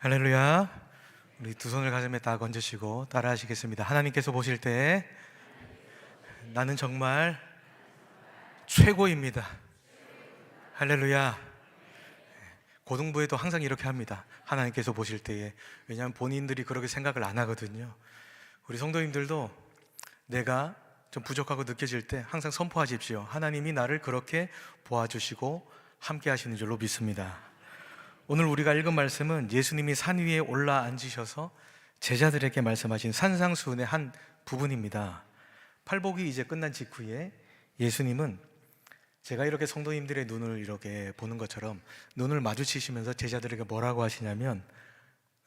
할렐루야. 우리 두 손을 가슴에 딱 얹으시고 따라 하시겠습니다. 하나님께서 보실 때 나는 정말 최고입니다. 할렐루야. 고등부에도 항상 이렇게 합니다. 하나님께서 보실 때에. 왜냐하면 본인들이 그렇게 생각을 안 하거든요. 우리 성도님들도 내가 좀 부족하고 느껴질 때 항상 선포하십시오. 하나님이 나를 그렇게 보아주시고 함께 하시는 줄로 믿습니다. 오늘 우리가 읽은 말씀은 예수님이 산 위에 올라 앉으셔서 제자들에게 말씀하신 산상수훈의 한 부분입니다. 팔복이 이제 끝난 직후에 예수님은 제가 이렇게 성도님들의 눈을 이렇게 보는 것처럼 눈을 마주치시면서 제자들에게 뭐라고 하시냐면,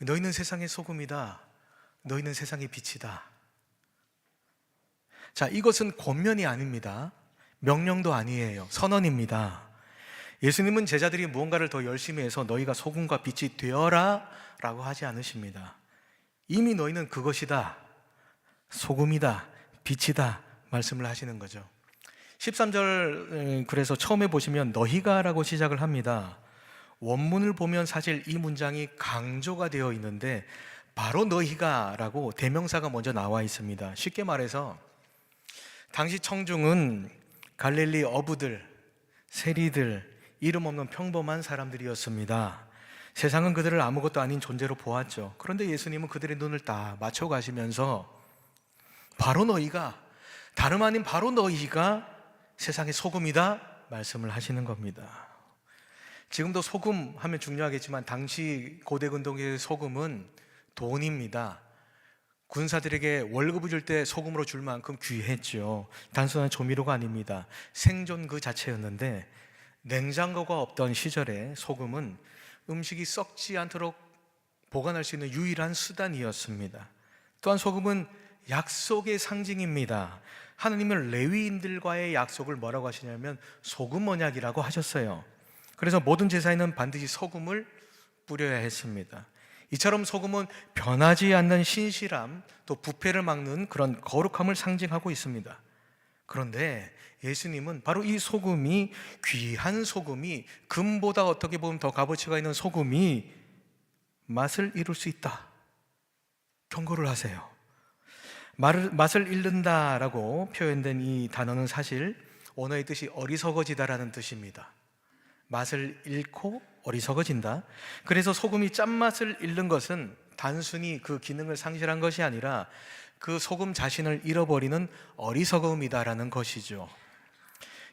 너희는 세상의 소금이다. 너희는 세상의 빛이다. 자, 이것은 권면이 아닙니다. 명령도 아니에요. 선언입니다. 예수님은 제자들이 무언가를 더 열심히 해서 너희가 소금과 빛이 되어라 라고 하지 않으십니다. 이미 너희는 그것이다, 소금이다, 빛이다 말씀을 하시는 거죠. 13절 그래서 처음에 보시면 너희가 라고 시작을 합니다. 원문을 보면 사실 이 문장이 강조가 되어 있는데 바로 너희가 라고 대명사가 먼저 나와 있습니다. 쉽게 말해서 당시 청중은 갈릴리 어부들, 세리들, 이름 없는 평범한 사람들이었습니다. 세상은 그들을 아무것도 아닌 존재로 보았죠. 그런데 예수님은 그들의 눈을 딱 맞춰 가시면서 바로 너희가, 다름 아닌 바로 너희가 세상의 소금이다 말씀을 하시는 겁니다. 지금도 소금 하면 중요하겠지만 당시 고대 근동의 소금은 돈입니다. 군사들에게 월급을 줄 때 소금으로 줄 만큼 귀했죠. 단순한 조미료가 아닙니다. 생존 그 자체였는데 냉장고가 없던 시절에 소금은 음식이 썩지 않도록 보관할 수 있는 유일한 수단이었습니다. 또한 소금은 약속의 상징입니다. 하나님은 레위인들과의 약속을 뭐라고 하시냐면 소금 언약이라고 하셨어요. 그래서 모든 제사에는 반드시 소금을 뿌려야 했습니다. 이처럼 소금은 변하지 않는 신실함, 또 부패를 막는 그런 거룩함을 상징하고 있습니다. 그런데 예수님은 바로 이 소금이, 귀한 소금이, 금보다 어떻게 보면 더 값어치가 있는 소금이 맛을 잃을 수 있다 경고를 하세요. 맛을 잃는다라고 표현된 이 단어는 사실 원어의 뜻이 어리석어지다라는 뜻입니다. 맛을 잃고 어리석어진다. 그래서 소금이 짠맛을 잃는 것은 단순히 그 기능을 상실한 것이 아니라 그 소금 자신을 잃어버리는 어리석음이다라는 것이죠.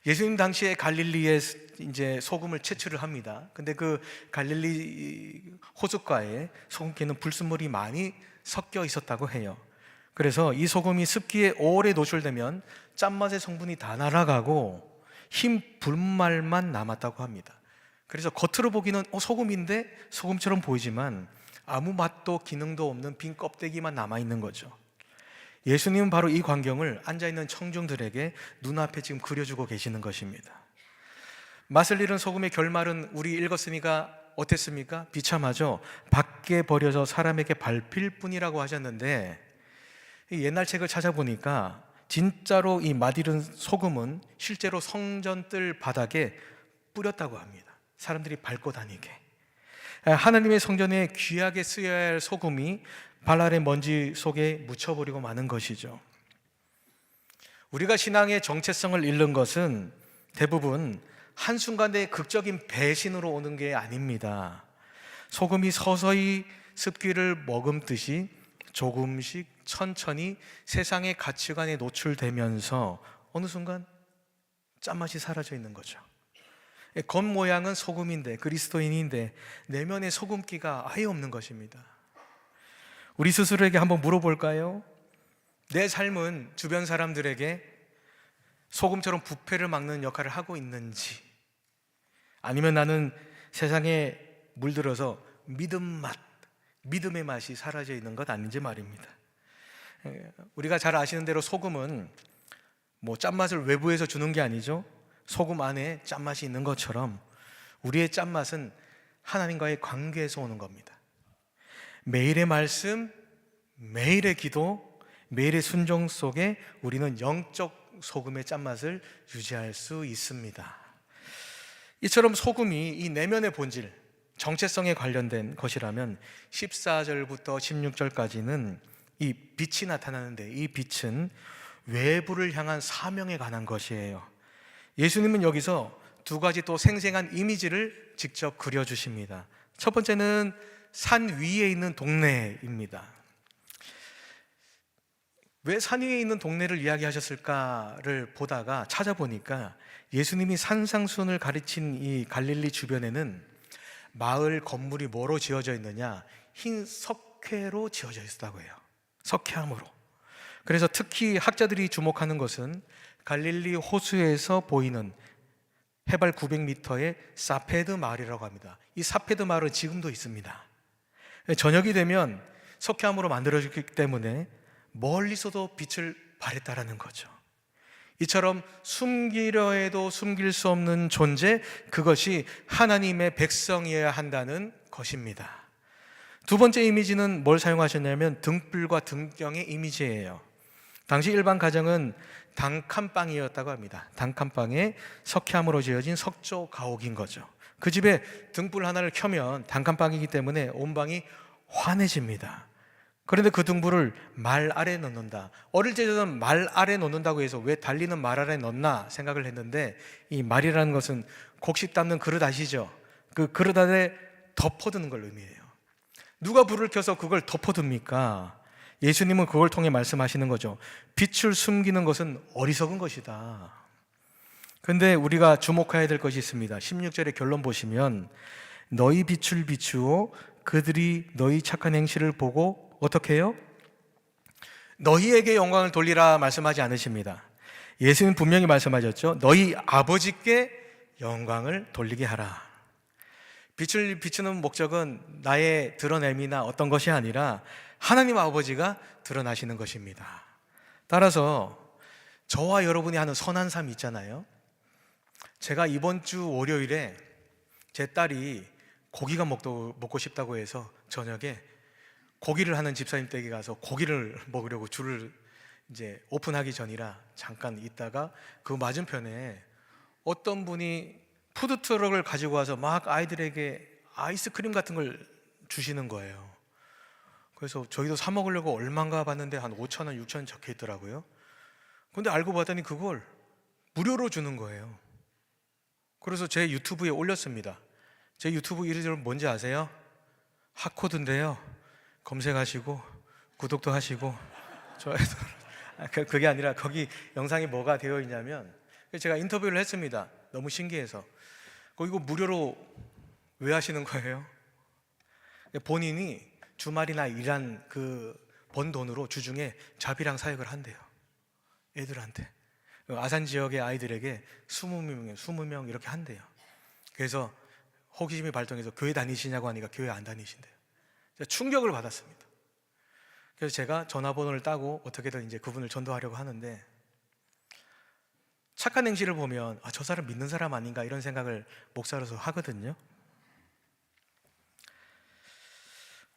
예수님 당시에 갈릴리에 이제 소금을 채취를 합니다. 근데 그 갈릴리 호숫가에 소금기는 불순물이 많이 섞여 있었다고 해요. 그래서 이 소금이 습기에 오래 노출되면 짠맛의 성분이 다 날아가고 흰 불말만 남았다고 합니다. 그래서 겉으로 보기는 소금인데 소금처럼 보이지만 아무 맛도 기능도 없는 빈 껍데기만 남아있는 거죠. 예수님은 바로 이 광경을 앉아있는 청중들에게 눈앞에 지금 그려주고 계시는 것입니다. 맛을 잃은 소금의 결말은 우리 읽었으니까 어땠습니까? 비참하죠. 밖에 버려져 사람에게 밟힐 뿐이라고 하셨는데 옛날 책을 찾아보니까 진짜로 이 맛 잃은 소금은 실제로 성전 뜰 바닥에 뿌렸다고 합니다. 사람들이 밟고 다니게. 하나님의 성전에 귀하게 쓰여야 할 소금이 발 아래 먼지 속에 묻혀버리고 마는 것이죠. 우리가 신앙의 정체성을 잃는 것은 대부분 한순간의 극적인 배신으로 오는 게 아닙니다. 소금이 서서히 습기를 머금듯이 조금씩 천천히 세상의 가치관에 노출되면서 어느 순간 짠맛이 사라져 있는 거죠. 겉모양은 소금인데, 그리스도인인데 내면의 소금기가 아예 없는 것입니다. 우리 스스로에게 한번 물어볼까요? 내 삶은 주변 사람들에게 소금처럼 부패를 막는 역할을 하고 있는지, 아니면 나는 세상에 물들어서 믿음의 맛이 사라져 있는 것 아닌지 말입니다. 우리가 잘 아시는 대로 소금은 짠맛을 외부에서 주는 게 아니죠. 소금 안에 짠맛이 있는 것처럼 우리의 짠맛은 하나님과의 관계에서 오는 겁니다. 매일의 말씀, 매일의 기도, 매일의 순종 속에 우리는 영적 소금의 짠맛을 유지할 수 있습니다. 이처럼 소금이 이 내면의 본질, 정체성에 관련된 것이라면 14절부터 16절까지는 이 빛이 나타나는데, 이 빛은 외부를 향한 사명에 관한 것이에요. 예수님은 여기서 두 가지 또 생생한 이미지를 직접 그려주십니다. 첫 번째는 산 위에 있는 동네입니다. 왜 산 위에 있는 동네를 이야기하셨을까를 보다가 찾아보니까 예수님이 산상수훈을 가르친 이 갈릴리 주변에는 마을 건물이 뭐로 지어져 있느냐? 흰 석회로 지어져 있었다고 해요. 석회암으로. 그래서 특히 학자들이 주목하는 것은 갈릴리 호수에서 보이는 해발 900m의 사페드 마을이라고 합니다. 이 사페드 마을은 지금도 있습니다. 저녁이 되면 석회암으로 만들어졌기 때문에 멀리서도 빛을 발했다라는 거죠. 이처럼 숨기려 해도 숨길 수 없는 존재, 그것이 하나님의 백성이어야 한다는 것입니다. 두 번째 이미지는 뭘 사용하셨냐면 등불과 등경의 이미지예요. 당시 일반 가정은 단칸방이었다고 합니다. 단칸방에 석회암으로 지어진 석조 가옥인 거죠. 그 집에 등불 하나를 켜면 단칸방이기 때문에 온 방이 환해집니다. 그런데 그 등불을 말 아래 넣는다. 어릴 때 저는 말 아래 넣는다고 해서 왜 달리는 말 아래 넣나 생각을 했는데, 이 말이라는 것은 곡식 담는 그릇 아시죠? 그 그릇 안에 덮어두는 걸 의미해요. 누가 불을 켜서 그걸 덮어둡니까? 예수님은 그걸 통해 말씀하시는 거죠. 빛을 숨기는 것은 어리석은 것이다. 그런데 우리가 주목해야 될 것이 있습니다. 16절의 결론 보시면 너희 빛을 비추어 그들이 너희 착한 행실을 보고 어떻게 해요? 너희에게 영광을 돌리라 말씀하지 않으십니다. 예수님 분명히 말씀하셨죠. 너희 아버지께 영광을 돌리게 하라. 빛을 비추는 목적은 나의 드러냄이나 어떤 것이 아니라 하나님 아버지가 드러나시는 것입니다. 따라서 저와 여러분이 하는 선한 삶 있잖아요. 제가 이번 주 월요일에 제 딸이 고기가 먹고 싶다고 해서 저녁에 고기를 하는 집사님 댁에 가서 고기를 먹으려고 줄을 이제 오픈하기 전이라 잠깐 있다가 그 맞은편에 어떤 분이 푸드트럭을 가지고 와서 막 아이들에게 아이스크림 같은 걸 주시는 거예요. 그래서 저희도 사 먹으려고 얼마인가 봤는데 한 5,000원, 6,000원 적혀 있더라고요. 근데 알고 봤더니 그걸 무료로 주는 거예요. 그래서 제 유튜브에 올렸습니다. 제 유튜브 이름 뭔지 아세요? 핫코드인데요. 검색하시고 구독도 하시고 좋아요도 그게 아니라 거기 영상이 뭐가 되어 있냐면 제가 인터뷰를 했습니다. 너무 신기해서. 이거 무료로 왜 하시는 거예요? 본인이 주말이나 일한 그 번 돈으로 주중에 자비랑 사역을 한대요. 애들한테. 아산 지역의 아이들에게 20명 이렇게 한대요. 그래서 호기심이 발동해서 교회 다니시냐고 하니까 교회 안 다니신대요. 충격을 받았습니다. 그래서 제가 전화번호를 따고 어떻게든 이제 그분을 전도하려고 하는데, 착한 행실을 보면 저 사람 믿는 사람 아닌가 이런 생각을 목사로서 하거든요.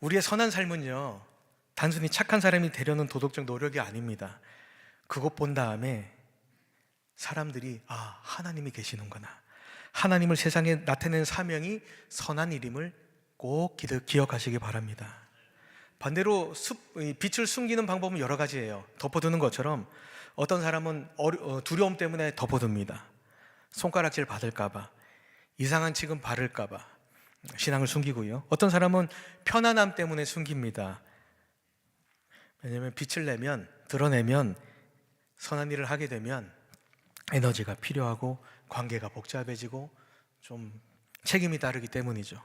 우리의 선한 삶은요, 단순히 착한 사람이 되려는 도덕적 노력이 아닙니다. 그것 본 다음에 사람들이 하나님이 계시는구나, 하나님을 세상에 나타내는 사명이 선한 일임을 꼭 기억하시기 바랍니다. 반대로 빛을 숨기는 방법은 여러 가지예요. 덮어두는 것처럼 어떤 사람은 두려움 때문에 덮어둡니다. 손가락질 받을까봐, 이상한 취급 바를까봐 신앙을 숨기고요. 어떤 사람은 편안함 때문에 숨깁니다. 왜냐하면 빛을 내면, 드러내면, 선한 일을 하게 되면 에너지가 필요하고 관계가 복잡해지고 좀 책임이 따르기 때문이죠.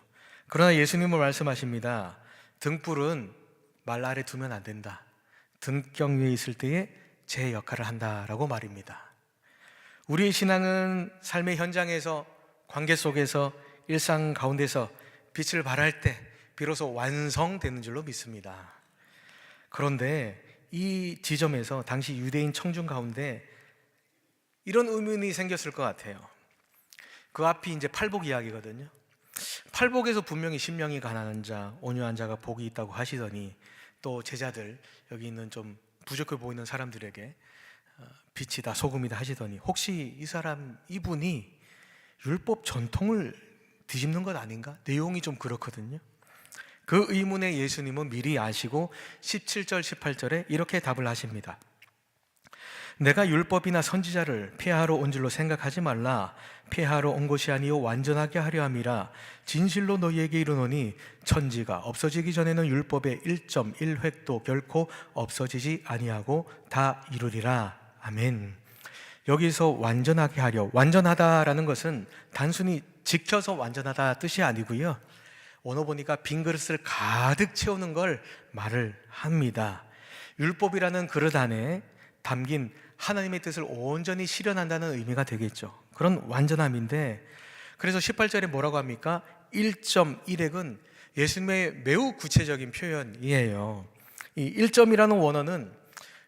그러나 예수님은 말씀하십니다. 등불은 말 아래 두면 안 된다. 등경 위에 있을 때에 제 역할을 한다라고 말입니다. 우리의 신앙은 삶의 현장에서, 관계 속에서, 일상 가운데서 빛을 발할 때 비로소 완성되는 줄로 믿습니다. 그런데 이 지점에서 당시 유대인 청중 가운데 이런 의문이 생겼을 것 같아요. 그 앞이 이제 팔복 이야기거든요. 팔복에서 분명히 심령이 가난한 자, 온유한 자가 복이 있다고 하시더니 또 제자들, 여기 있는 좀 부족해 보이는 사람들에게 빛이다, 소금이다 하시더니 혹시 이 사람, 이분이 율법 전통을 뒤집는 것 아닌가? 내용이 좀 그렇거든요. 그 의문에 예수님은 미리 아시고 17절 18절에 이렇게 답을 하십니다. 내가 율법이나 선지자를 폐하러 온 줄로 생각하지 말라. 폐하러 온 것이 아니요 완전하게 하려 함이라. 진실로 너희에게 이르노니 천지가 없어지기 전에는 율법의 1.1획도 결코 없어지지 아니하고 다 이루리라. 아멘. 여기서 완전하게 하려, 완전하다라는 것은 단순히 지켜서 완전하다 뜻이 아니고요, 오늘 보니까 빈 그릇을 가득 채우는 걸 말을 합니다. 율법이라는 그릇 안에 담긴 하나님의 뜻을 온전히 실현한다는 의미가 되겠죠. 그런 완전함인데, 그래서 18절에 뭐라고 합니까? 1.1획은 예수님의 매우 구체적인 표현이에요. 이 1점이라는 원어는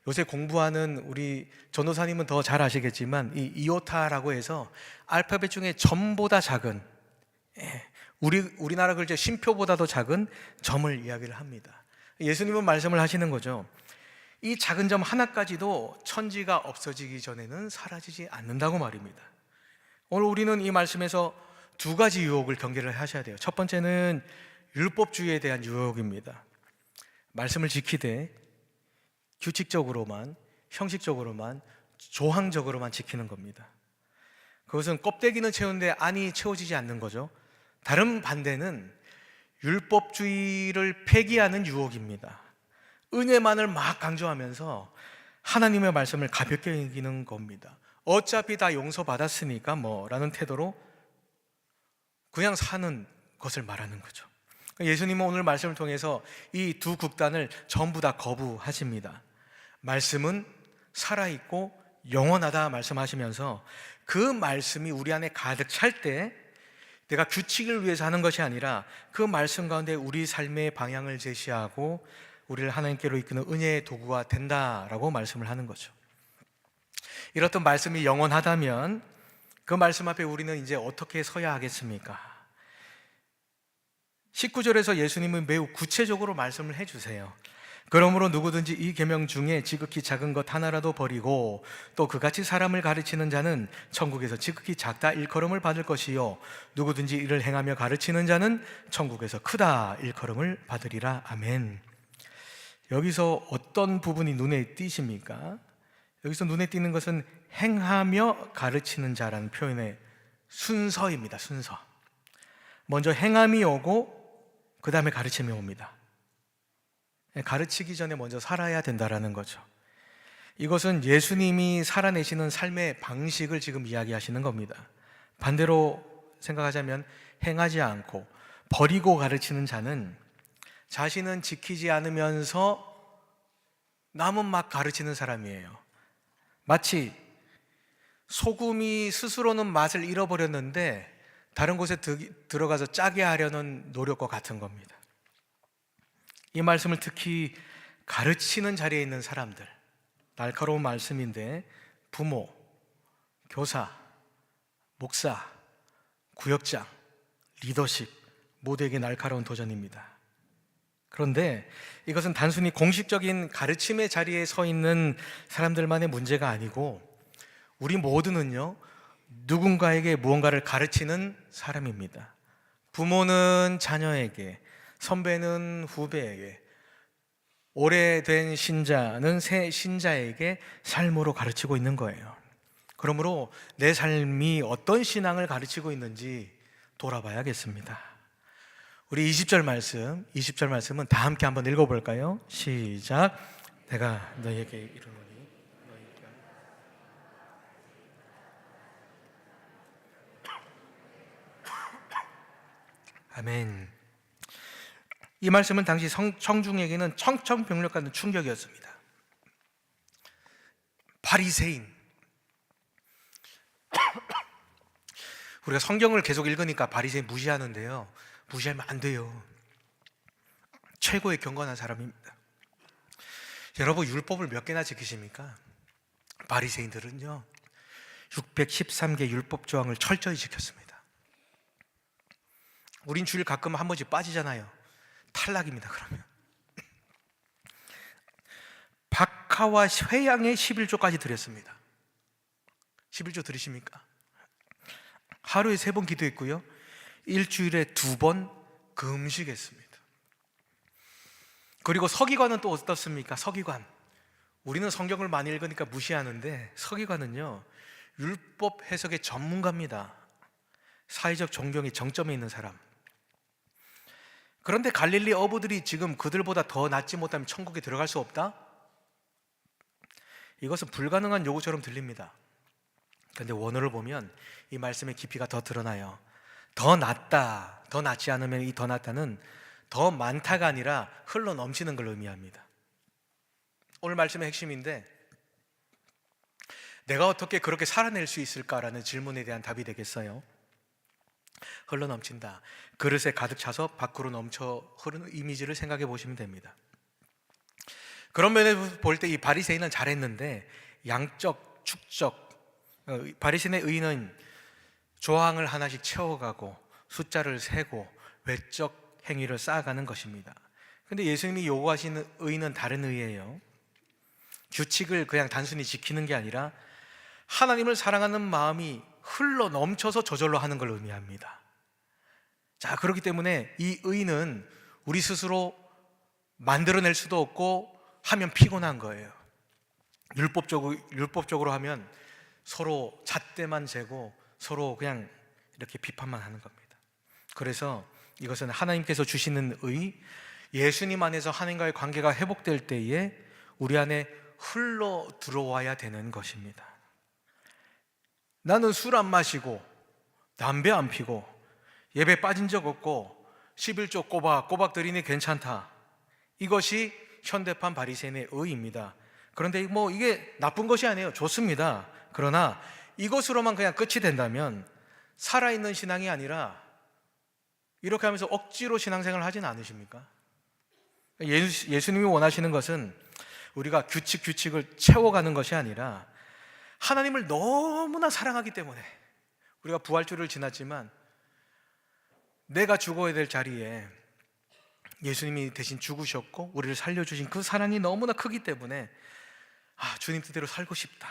요새 공부하는 우리 전도사님은 더 잘 아시겠지만 이 이오타라고 해서 알파벳 중에 점보다 작은, 우리나라 글자 쉼표보다도 작은 점을 이야기를 합니다. 예수님은 말씀을 하시는 거죠. 이 작은 점 하나까지도 천지가 없어지기 전에는 사라지지 않는다고 말입니다. 오늘 우리는 이 말씀에서 두 가지 유혹을 경계를 하셔야 돼요. 첫 번째는 율법주의에 대한 유혹입니다. 말씀을 지키되 규칙적으로만, 형식적으로만, 조항적으로만 지키는 겁니다. 그것은 껍데기는 채우는데 안이 채워지지 않는 거죠. 다른 반대는 율법주의를 폐기하는 유혹입니다. 은혜만을 막 강조하면서 하나님의 말씀을 가볍게 여기는 겁니다. 어차피 다 용서받았으니까 라는 태도로 그냥 사는 것을 말하는 거죠. 예수님은 오늘 말씀을 통해서 이 두 극단을 전부 다 거부하십니다. 말씀은 살아있고 영원하다 말씀하시면서 그 말씀이 우리 안에 가득 찰 때 내가 규칙을 위해서 하는 것이 아니라 그 말씀 가운데 우리 삶의 방향을 제시하고 우리를 하나님께로 이끄는 은혜의 도구가 된다라고 말씀을 하는 거죠. 이렇던 말씀이 영원하다면 그 말씀 앞에 우리는 이제 어떻게 서야 하겠습니까? 19절에서 예수님은 매우 구체적으로 말씀을 해주세요. 그러므로 누구든지 이 계명 중에 지극히 작은 것 하나라도 버리고 또 그같이 사람을 가르치는 자는 천국에서 지극히 작다 일컬음을 받을 것이요 누구든지 이를 행하며 가르치는 자는 천국에서 크다 일컬음을 받으리라. 아멘. 여기서 어떤 부분이 눈에 띄십니까? 여기서 눈에 띄는 것은 행하며 가르치는 자라는 표현의 순서입니다. 순서. 먼저 행함이 오고 그 다음에 가르침이 옵니다. 가르치기 전에 먼저 살아야 된다라는 거죠. 이것은 예수님이 살아내시는 삶의 방식을 지금 이야기하시는 겁니다. 반대로 생각하자면 행하지 않고 버리고 가르치는 자는 자신은 지키지 않으면서 남은 막 가르치는 사람이에요. 마치 소금이 스스로는 맛을 잃어버렸는데 다른 곳에 들어가서 짜게 하려는 노력과 같은 겁니다. 이 말씀을 특히 가르치는 자리에 있는 사람들, 날카로운 말씀인데 부모, 교사, 목사, 구역장, 리더십 모두에게 날카로운 도전입니다. 그런데 이것은 단순히 공식적인 가르침의 자리에 서 있는 사람들만의 문제가 아니고 우리 모두는요, 누군가에게 무언가를 가르치는 사람입니다. 부모는 자녀에게, 선배는 후배에게, 오래된 신자는 새 신자에게 삶으로 가르치고 있는 거예요. 그러므로 내 삶이 어떤 신앙을 가르치고 있는지 돌아봐야겠습니다. 우리 20절 말씀은 다 함께 한번 읽어볼까요? 시작. 내가 너희에게 이르노니 너희가 아멘. 이 말씀은 당시 청중에게는 청천벽력같은 충격이었습니다. 바리새인. 우리가 성경을 계속 읽으니까 바리새인 무시하는데요, 무시하면 안 돼요. 최고의 경건한 사람입니다. 여러분, 율법을 몇 개나 지키십니까? 바리새인들은요 613개 율법 조항을 철저히 지켰습니다. 우린 주일 가끔 한 번씩 빠지잖아요. 탈락입니다. 그러면 박하와 쇠양의 11조까지 드렸습니다. 11조 들으십니까? 하루에 3번 기도했고요, 일주일에 2번 금식했습니다. 그리고 서기관은 또 어떻습니까? 서기관, 우리는 성경을 많이 읽으니까 무시하는데 서기관은요, 율법 해석의 전문가입니다. 사회적 존경의 정점에 있는 사람. 그런데 갈릴리 어부들이 지금 그들보다 더 낫지 못하면 천국에 들어갈 수 없다? 이것은 불가능한 요구처럼 들립니다. 그런데 원어를 보면 이 말씀의 깊이가 더 드러나요. 더 낫다, 더 낫지 않으면 이 더 낫다는 더 많다가 아니라 흘러 넘치는 걸 의미합니다. 오늘 말씀의 핵심인데, 내가 어떻게 그렇게 살아낼 수 있을까라는 질문에 대한 답이 되겠어요? 흘러 넘친다, 그릇에 가득 차서 밖으로 넘쳐 흐르는 이미지를 생각해 보시면 됩니다. 그런 면에서 볼 때 이 바리새인은 잘했는데, 양적, 축적, 바리새인의 의는 조항을 하나씩 채워가고 숫자를 세고 외적 행위를 쌓아가는 것입니다. 그런데 예수님이 요구하시는 의는 다른 의예요. 규칙을 그냥 단순히 지키는 게 아니라 하나님을 사랑하는 마음이 흘러 넘쳐서 저절로 하는 걸 의미합니다. 자, 그렇기 때문에 이 의는 우리 스스로 만들어낼 수도 없고 하면 피곤한 거예요. 율법적으로 하면 서로 잣대만 재고 서로 그냥 이렇게 비판만 하는 겁니다. 그래서 이것은 하나님께서 주시는 의, 예수님 안에서 하나님과의 관계가 회복될 때에 우리 안에 흘러 들어와야 되는 것입니다. 나는 술 안 마시고 담배 안 피고 예배 빠진 적 없고 11조 꼬박 드리니 괜찮다, 이것이 현대판 바리새인의 의입니다. 그런데 이게 나쁜 것이 아니에요. 좋습니다. 그러나 이것으로만 그냥 끝이 된다면 살아있는 신앙이 아니라 이렇게 하면서 억지로 신앙생활을 하진 않으십니까? 예수님이 원하시는 것은 우리가 규칙을 채워가는 것이 아니라 하나님을 너무나 사랑하기 때문에, 우리가 부활주를 지났지만 내가 죽어야 될 자리에 예수님이 대신 죽으셨고 우리를 살려주신 그 사랑이 너무나 크기 때문에 주님 뜻대로 살고 싶다,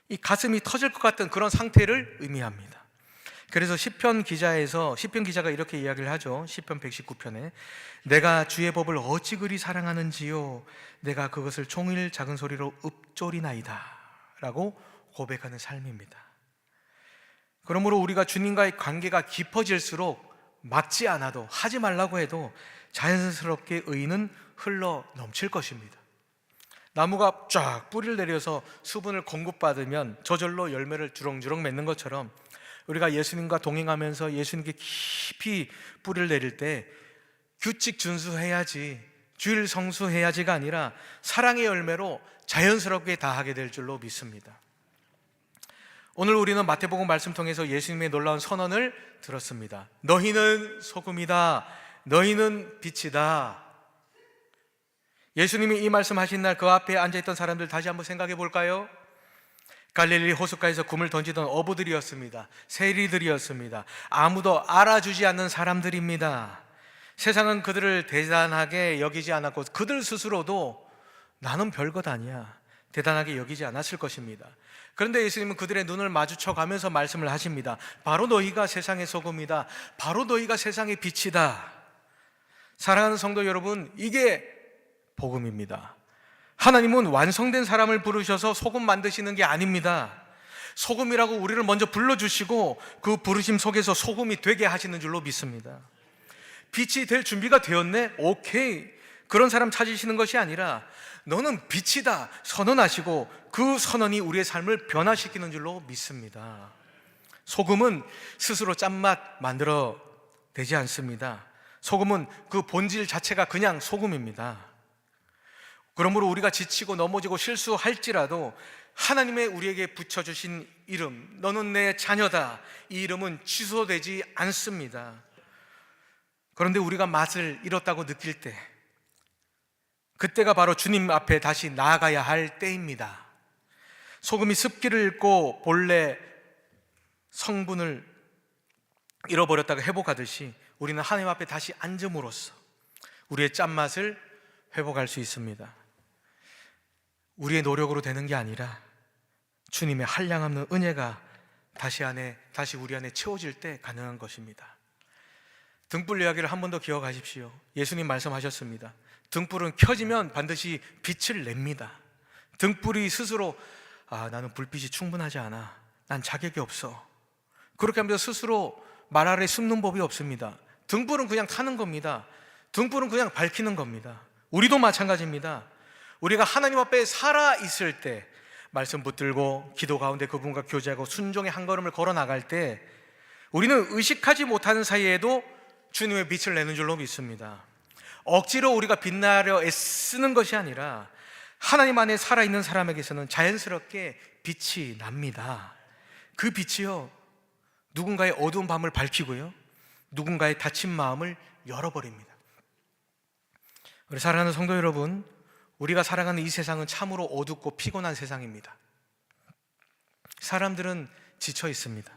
이 가슴이 터질 것 같은 그런 상태를 의미합니다. 그래서 시편 기자가 이렇게 이야기를 하죠. 시편 119편에 내가 주의 법을 어찌 그리 사랑하는지요, 내가 그것을 종일 작은 소리로 읊조리나이다 라고 고백하는 삶입니다. 그러므로 우리가 주님과의 관계가 깊어질수록 막지 않아도, 하지 말라고 해도 자연스럽게 의는 흘러 넘칠 것입니다. 나무가 쫙 뿌리를 내려서 수분을 공급받으면 저절로 열매를 주렁주렁 맺는 것처럼, 우리가 예수님과 동행하면서 예수님께 깊이 뿌리를 내릴 때 규칙 준수해야지, 주일 성수해야지가 아니라 사랑의 열매로 자연스럽게 다하게 될 줄로 믿습니다. 오늘 우리는 마태복음 말씀 통해서 예수님의 놀라운 선언을 들었습니다. 너희는 소금이다, 너희는 빛이다. 예수님이 이 말씀하신 날 그 앞에 앉아있던 사람들 다시 한번 생각해 볼까요? 갈릴리 호숫가에서 굼을 던지던 어부들이었습니다. 세리들이었습니다. 아무도 알아주지 않는 사람들입니다. 세상은 그들을 대단하게 여기지 않았고 그들 스스로도 나는 별것 아니야 대단하게 여기지 않았을 것입니다. 그런데 예수님은 그들의 눈을 마주쳐 가면서 말씀을 하십니다. 바로 너희가 세상의 소금이다, 바로 너희가 세상의 빛이다. 사랑하는 성도 여러분, 이게 복음입니다. 하나님은 완성된 사람을 부르셔서 소금 만드시는 게 아닙니다. 소금이라고 우리를 먼저 불러주시고 그 부르심 속에서 소금이 되게 하시는 줄로 믿습니다. 빛이 될 준비가 되었네? 오케이. 그런 사람 찾으시는 것이 아니라 너는 빛이다 선언하시고 그 선언이 우리의 삶을 변화시키는 줄로 믿습니다. 소금은 스스로 짠맛 만들어 되지 않습니다. 소금은 그 본질 자체가 그냥 소금입니다. 그러므로 우리가 지치고 넘어지고 실수할지라도 하나님의 우리에게 붙여주신 이름, 너는 내 자녀다, 이 이름은 취소되지 않습니다. 그런데 우리가 맛을 잃었다고 느낄 때, 그때가 바로 주님 앞에 다시 나아가야 할 때입니다. 소금이 습기를 잃고 본래 성분을 잃어버렸다가 회복하듯이 우리는 하나님 앞에 다시 앉음으로써 우리의 짠맛을 회복할 수 있습니다. 우리의 노력으로 되는 게 아니라 주님의 한량없는 은혜가 다시 우리 안에 채워질 때 가능한 것입니다. 등불 이야기를 한 번 더 기억하십시오. 예수님 말씀하셨습니다. 등불은 켜지면 반드시 빛을 냅니다. 등불이 스스로 나는 불빛이 충분하지 않아, 난 자격이 없어, 그렇게 하면서 스스로 말 아래 숨는 법이 없습니다. 등불은 그냥 타는 겁니다. 등불은 그냥 밝히는 겁니다. 우리도 마찬가지입니다. 우리가 하나님 앞에 살아있을 때, 말씀 붙들고 기도 가운데 그분과 교제하고 순종의 한 걸음을 걸어 나갈 때, 우리는 의식하지 못하는 사이에도 주님의 빛을 내는 줄로 믿습니다. 억지로 우리가 빛나려 애쓰는 것이 아니라 하나님 안에 살아있는 사람에게서는 자연스럽게 빛이 납니다. 그 빛이요, 누군가의 어두운 밤을 밝히고요, 누군가의 닫힌 마음을 열어버립니다. 우리 사랑하는 성도 여러분, 우리가 살아가는 이 세상은 참으로 어둡고 피곤한 세상입니다. 사람들은 지쳐 있습니다.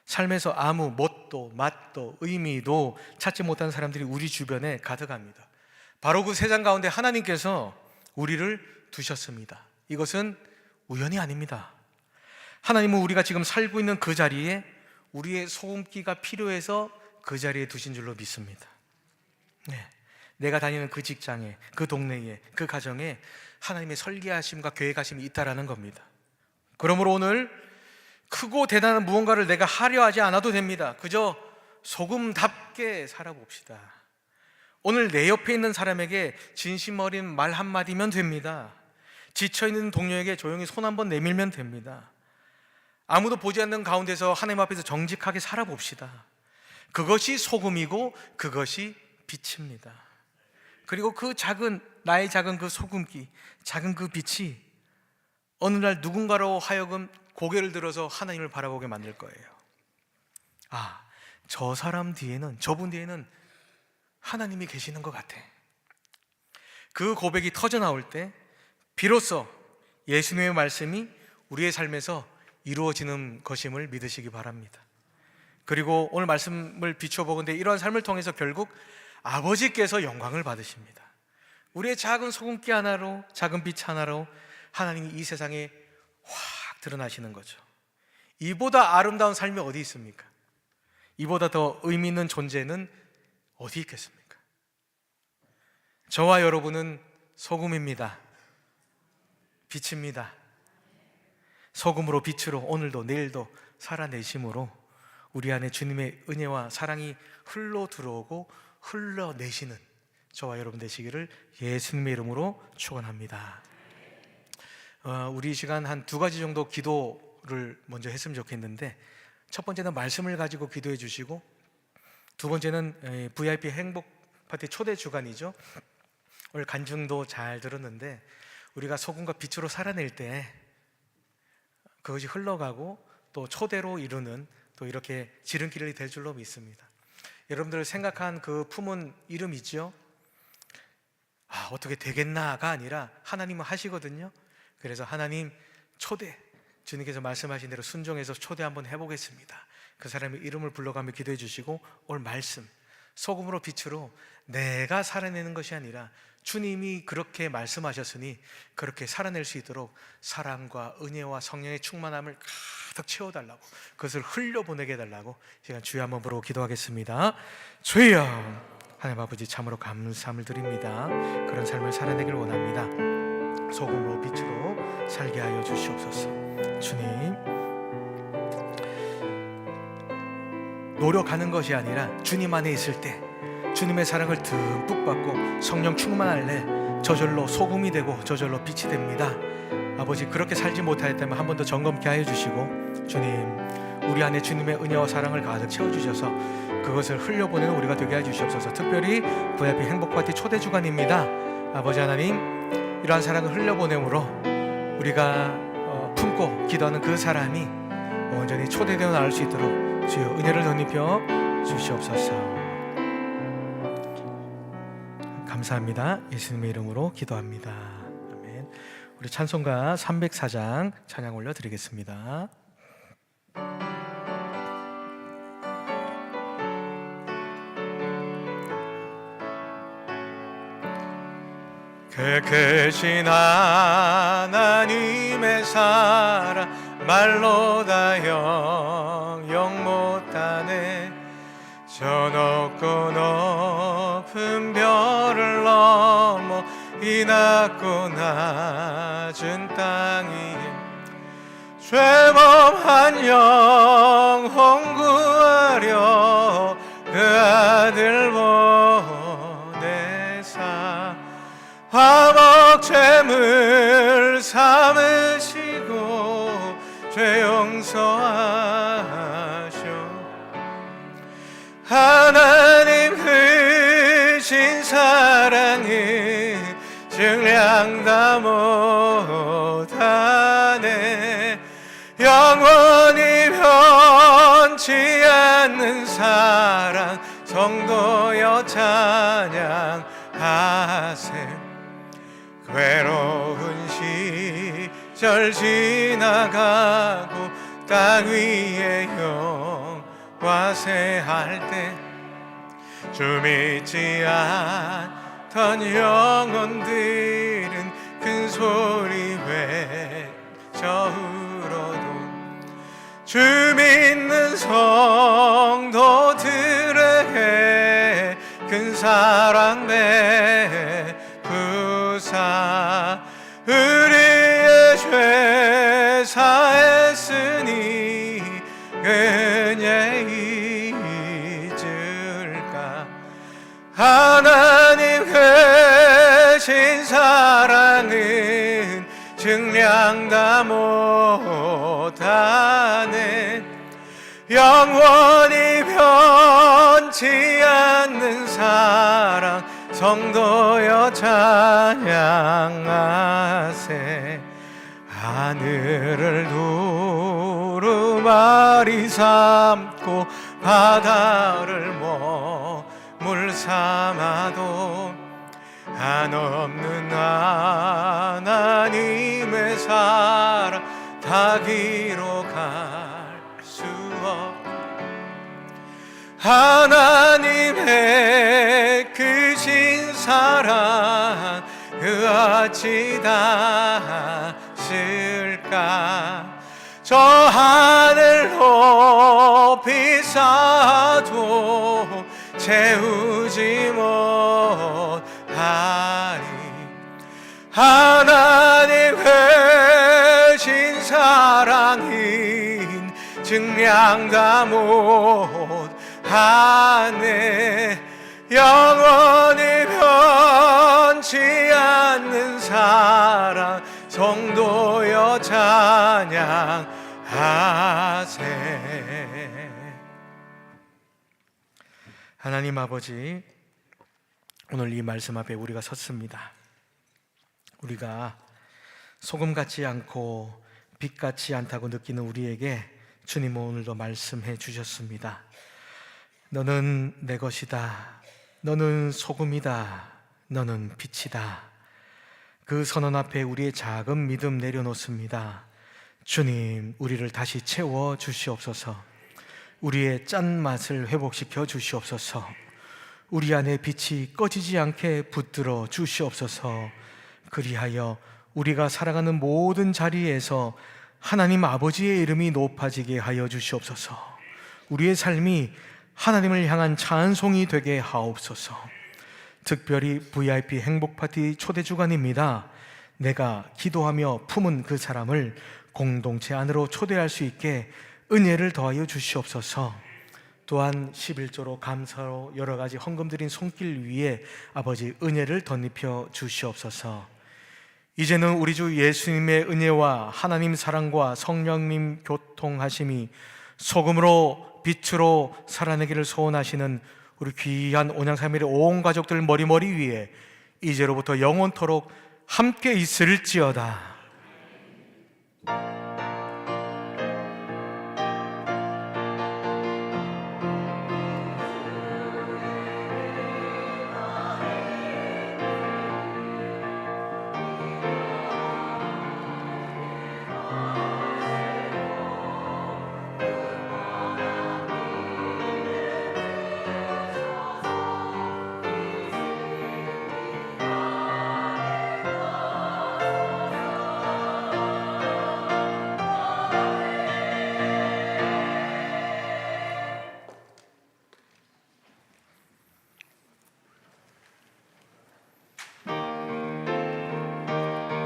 삶에서 아무 멋도 맛도 의미도 찾지 못하는 사람들이 우리 주변에 가득합니다. 바로 그 세상 가운데 하나님께서 우리를 두셨습니다. 이것은 우연이 아닙니다. 하나님은 우리가 지금 살고 있는 그 자리에 우리의 소금기가 필요해서 그 자리에 두신 줄로 믿습니다. 내가 다니는 그 직장에, 그 동네에, 그 가정에 하나님의 설계하심과 계획하심이 있다라는 겁니다. 그러므로 오늘 크고 대단한 무언가를 내가 하려 하지 않아도 됩니다. 그저 소금답게 살아봅시다. 오늘 내 옆에 있는 사람에게 진심 어린 말 한마디면 됩니다. 지쳐있는 동료에게 조용히 손 한번 내밀면 됩니다. 아무도 보지 않는 가운데서 하나님 앞에서 정직하게 살아봅시다. 그것이 소금이고 그것이 빛입니다. 그리고 그 나의 작은 그 소금기, 작은 그 빛이 어느 날 누군가로 하여금 고개를 들어서 하나님을 바라보게 만들 거예요. 저 사람 뒤에는, 저분 뒤에는 하나님이 계시는 것 같아. 그 고백이 터져 나올 때 비로소 예수님의 말씀이 우리의 삶에서 이루어지는 것임을 믿으시기 바랍니다. 그리고 오늘 말씀을 비춰보건대 이러한 삶을 통해서 결국 아버지께서 영광을 받으십니다. 우리의 작은 소금기 하나로, 작은 빛 하나로 하나님이 이 세상에 확 드러나시는 거죠. 이보다 아름다운 삶이 어디 있습니까? 이보다 더 의미 있는 존재는 어디 있겠습니까? 저와 여러분은 소금입니다. 빛입니다. 소금으로 빛으로 오늘도 내일도 살아내심으로 우리 안에 주님의 은혜와 사랑이 흘러 들어오고 흘러내시는 저와 여러분 되시기를 예수님의 이름으로 축원합니다. 우리 이 시간 한 두 가지 정도 기도를 먼저 했으면 좋겠는데, 첫 번째는 말씀을 가지고 기도해 주시고, 두 번째는 VIP 행복 파티 초대 주간이죠. 오늘 간증도 잘 들었는데 우리가 소금과 빛으로 살아낼 때 그것이 흘러가고 또 초대로 이루는 또 이렇게 지름길이 될 줄로 믿습니다. 여러분들 생각한 그 품은 이름 있죠? 어떻게 되겠나가 아니라 하나님은 하시거든요. 그래서 하나님 초대, 주님께서 말씀하신 대로 순종해서 초대 한번 해보겠습니다. 그 사람의 이름을 불러가며 기도해 주시고, 오늘 말씀 소금으로 빛으로 내가 살아내는 것이 아니라 주님이 그렇게 말씀하셨으니 그렇게 살아낼 수 있도록 사랑과 은혜와 성령의 충만함을 가득 채워달라고, 그것을 흘려보내게 해달라고 시간 주여 한번 부르고 기도하겠습니다. 주여, 하나님 아버지 참으로 감사함을 드립니다. 그런 삶을 살아내길 원합니다. 소금으로 빛으로 살게 하여 주시옵소서. 주님, 노력하는 것이 아니라 주님 안에 있을 때 주님의 사랑을 듬뿍 받고 성령 충만할래 저절로 소금이 되고 저절로 빛이 됩니다. 아버지, 그렇게 살지 못하였다면 한 번 더 점검케 하여 주시고, 주님, 우리 안에 주님의 은혜와 사랑을 가득 채워주셔서 그것을 흘려보내는 우리가 되게 해주시옵소서. 특별히 VIP 행복파티 초대 주간입니다. 아버지 하나님, 이러한 사랑을 흘려보내므로 우리가 품고 기도하는 그 사람이 온전히 초대되어 나올 수 있도록 주여 은혜를 덧입혀 주시옵소서. 감사합니다. 예수님의 이름으로 기도합니다. 아멘. 우리 찬송가 304장 찬양 올려드리겠습니다. 크신 하나님의 사랑 말로 다 영영 못하네. 저 높고 높은 별을 넘어 이 낮고 낮은 땅 위에 죄범한 영혼 구하려 그 아들 보내사 화목 죄물 삼으시고 죄 용서하셔 하나님 크신 사랑은 증량 다 못하네 영원히 변치 않는 사랑 성도여 찬양하세 괴로운 시절 지나가고 땅 위에 영화세할 때 주 믿지 않던 영혼들은 큰 소리 외쳐 울어도 주 믿는 성도들에게 큰 사랑 베푸사 우리의 죄 사했으니 은혜 잊을까 하나님 크신 사랑은 증량 다 못하네 영원히 변치 않는 사랑 성도여 찬양하세 하늘을 두루마리 삼고 바다를 물 삼아도 한없는 하나님의 사랑 다 기록할 수 없고 하나님의 크신 사랑 그어찌 닿을까 저 하늘 높이 쌓아도 채우지 못하리 하나님 크신 사랑인 증량 다 못하네 영원히 변치 않는 사랑 성도여 찬양하세 하나님 아버지 오늘 이 말씀 앞에 우리가 섰습니다 우리가 소금 같지 않고 빛 같지 않다고 느끼는 우리에게 주님은 오늘도 말씀해 주셨습니다 너는 내 것이다 너는 소금이다 너는 빛이다 그 선언 앞에 우리의 작은 믿음 내려놓습니다 주님 우리를 다시 채워 주시옵소서 우리의 짠맛을 회복시켜 주시옵소서 우리 안에 빛이 꺼지지 않게 붙들어 주시옵소서 그리하여 우리가 살아가는 모든 자리에서 하나님 아버지의 이름이 높아지게 하여 주시옵소서 우리의 삶이 하나님을 향한 찬송이 되게 하옵소서 특별히 VIP 행복파티 초대주간입니다 내가 기도하며 품은 그 사람을 공동체 안으로 초대할 수 있게 은혜를 더하여 주시옵소서 또한 11조로 감사로 여러 가지 헌금 드린 손길 위에 아버지 은혜를 덧입혀 주시옵소서 이제는 우리 주 예수님의 은혜와 하나님 사랑과 성령님 교통하심이 소금으로 빛으로 살아내기를 소원하시는 우리 귀한 온양삼일의 온 가족들 머리 위에 이제로부터 영원토록 함께 있을지어다.